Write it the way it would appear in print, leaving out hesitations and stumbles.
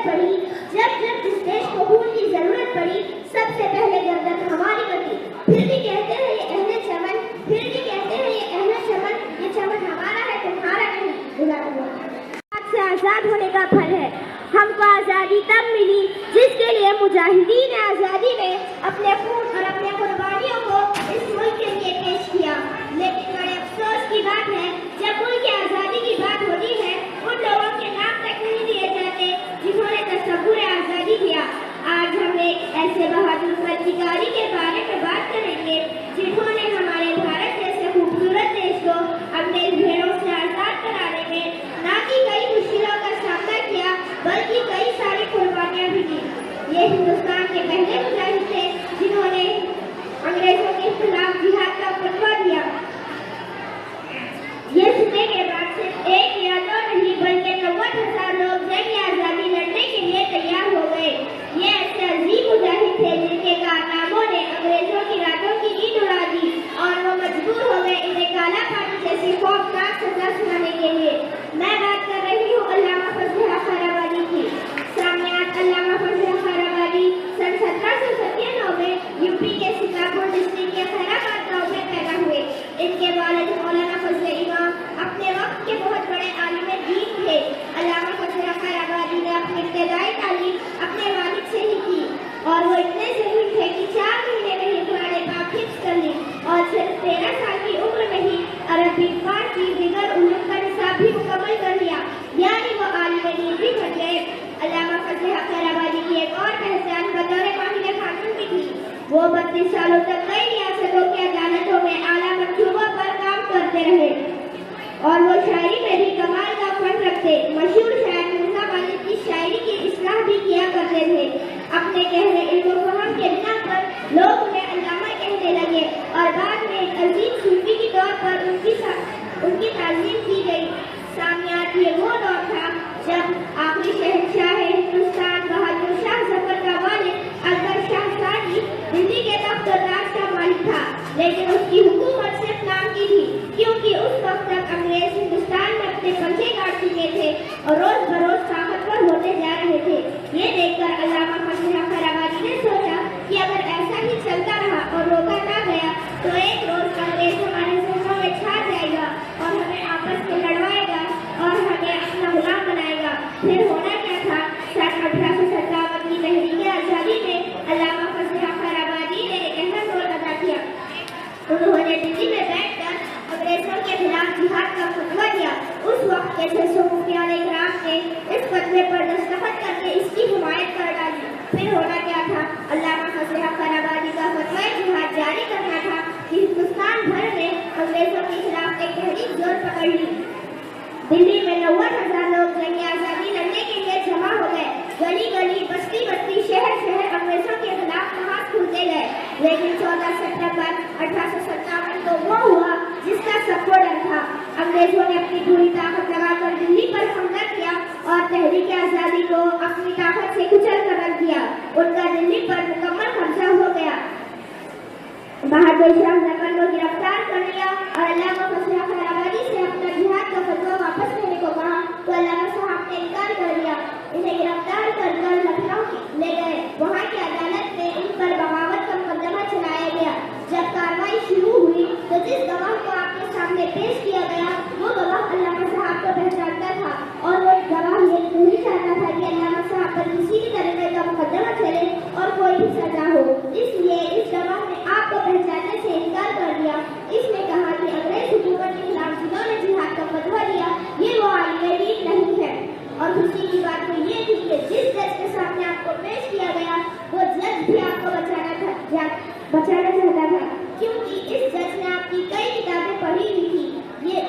ضرورت پڑی، جب جب اس دیش کو خون کی ضرورت پڑی، سب سے پہلے گردن ہماری کٹی۔ پھر بھی کہتے ہیں یہ اہل چمن، پھر بھی کہتے ہیں یہ اہل چمن، یہ چمن ہمارا ہے تمہارا نہیں۔ سے آزاد ہونے کا پھل ہے۔ ہم کو آزادی تب ملی جس کے لیے مجاہدین آزادی نے اپنے خون اور اپنے قربانیوں کو اس ملک کے لیے پیش کیا، لیکن بڑے افسوس کی بات ہے جب ملک کی آزادی کی بات ہوتی ہے ان لوگوں کے نام تک نہیں لیے جاتے جنہوں نے تصور آزادی کیا۔ آج ہم ایک ایسے بہادر کرانتیکاری کے بارے میں بات کریں گے جنہوں نے ہمارے بھارت جیسے خوبصورت دیش کو اپنے بھیڑوں سے آزاد کرانے میں نہ کہ کئی مشکلوں کا سامنا کیا بلکہ کئی ساری قربانیاں بھی دی۔ یہ ہندوستان کے پہلے مجاہد تھے جنہوں نے انگریزوں کے خلاف جہاد کا فتویٰ دیا۔ یہ سننے کے بعد صرف ایک یا دو نہیں بلکہ 90,000 لوگ جنگ آزادی لڑنے کے لیے تیار ہو گئے۔ یہ ایسے عظیم مجاہد تھے جن کے کارناموں نے انگریزوں کی راتوں کی نیند اڑا دی اور وہ مجبور ہو گئے انہیں کالا پانی جیسی خوفناک سزا سنانے کے لیے۔ میں بات کر رہی ہوں علامہ فضل حق خیرآبادی کی۔ سامعین، علامہ فضل حق خیرآبادی سن 1797 میں یوپی کے سیتاپور ڈسٹرکٹ کے خیرآباد گاؤں میں پیدا ہوئے۔ ان کے والد مولانا فضل امام اپنے وقت کے بہت بڑے عالم دین تھے۔ علامہ فضل حق خیرآبادی نے اپنی ابتدائی تعلیم اپنے والد سے ہی کی اور وہ اتنے ذہین تھے کہ 4 مہینے میں ہی قرآن پاک حفظ کر لی اور صرف 13 سال کی عمر میں ہی عربی، فارسی، دیگر علوم کا نصاب بھی مکمل کر لیا، یعنی وہ عالم دین بھی بن گئے۔ علامہ فضل حق خیرآبادی کی ایک اور پہچان بطور ماہر قانون بھی تھی۔ وہ 32 سالوں تک کئی ریاستوں کی عدالتوں میں اعلیٰ منصوبوں پر کام کرتے رہے اور وہ شاعری میں بھی کمال کا فن رکھتے۔ مشہور شاعر مرزا غالب کی شاعری کی اصلاح بھی کیا کرتے تھے۔ اپنے گہرے علم و فہم کے بنا پر لوگ انہیں علامہ کہنے لگے اور بعد میں ایک عظیم صوفی کے طور پر ان کی تعظیم کی گئی۔ سامعین، یہ وہ دور تھا جب آخری شہنشاہ ہندوستان بہادر شاہ ظفر کا والد اکبر شاہ ثانی دلی کے تخت و تاج کا مالک تھا، لیکن اس کی حکومت صرف نام کی تھی کیونکہ اس وقت تک انگریز ہندوستان میں اپنے پنجے کاٹ چکے تھے اور روز بروز طاقتور ہوتے جا رہے تھے۔ یہ دیکھ کر علامہ فضل حق خیرآبادی نے سوچا کہ اگر ایسا ہی چلتا رہا اور روکا نہ گیا تو ایک روز انگریز ہمارے ذہنوں میں چھا جائے گا اور ہمیں آپس میں لڑوائے گا اور ہمیں اپنا غلام بنائے گا۔ پھر ہونا کیا تھا؟ سن 1857 کی تحریک آزادی میں علامہ فضل حق خیرآبادی نے ایک اہم رول ادا کیا۔ انہوں نے دلی میں بیٹھ کر انگریزوں کے خلاف جہاد کا فتویٰ دیا۔ اس وقت کے 600 مفتیان کرام نے اس فتوے پر دستخط کر کے اس کی حمایت کر ڈالی۔ پھر ہونا کیا تھا؟ علامہ فضل حق خیرآبادی کا فتویٰ جہاد جاری کرنا تھا کہ ہندوستان بھر میں انگریزوں کے خلاف ایک تحریک زور پکڑ لی۔ دلی میں 90,000 لوگ جنگ آزادی لڑنے کے لیے جمع ہو گئے۔ گلی گلی، بستی بستی، شہر شہر انگریزوں کے خلاف نماز کھلتے گئے۔ لیکن 14 ستمبر 1857 کو وہ ہوا جس کا سب کو ڈر تھا۔ انگریزوں نے اپنی پوری طاقت لگا کر دلی پر حملہ کیا اور تحریک آزادی کو اپنی طاقت سے کچل کر رکھ دیا۔ ان کا دلی پر مکمل قبضہ ہو گیا۔ بہادر شاہ ظفر کو گرفتار کر لیا اور علامہ فضل حق خیرآبادی سے اپنا جہاد کا فتویٰ واپس لینے کو کہا تو علامہ صاحب نے انکار کر لیا۔ انہیں گرفتار کر کر لکھنؤ لے گئے۔ وہاں کی عدالت میں ان پر بغاوت کا مقدمہ چلایا گیا۔ جب کارروائی شروع ہوئی تو جس گواہ کو آپ کے سامنے پیش کیا گیا وہ گواہ علامہ صاحب کو پہچانتا تھا اور وہ گواہ یہ نہیں چاہتا تھا کہ علامہ صاحب پر کسی بھی طریقے کا مقدمہ چلے اور کوئی بھی سزا ہو، اس لیے اس گواہ نے آپ کو پہچاننے سے انکار کر دیا۔ اس نے کہا کہ انگریز حکومت کے خلاف جنہوں نے جہاد کا فتویٰ دیا یہ وہ عالم دین نہیں ہے۔ اور خوشی کی بات تو یہ تھی کہ جس جج کے سامنے آپ کو پیش کیا گیا وہ جج بھی آپ کو بچانا چاہتا تھا کیونکہ اس جج نے آپ کی کئی کتابیں پڑھی ہوئی تھی۔ یہ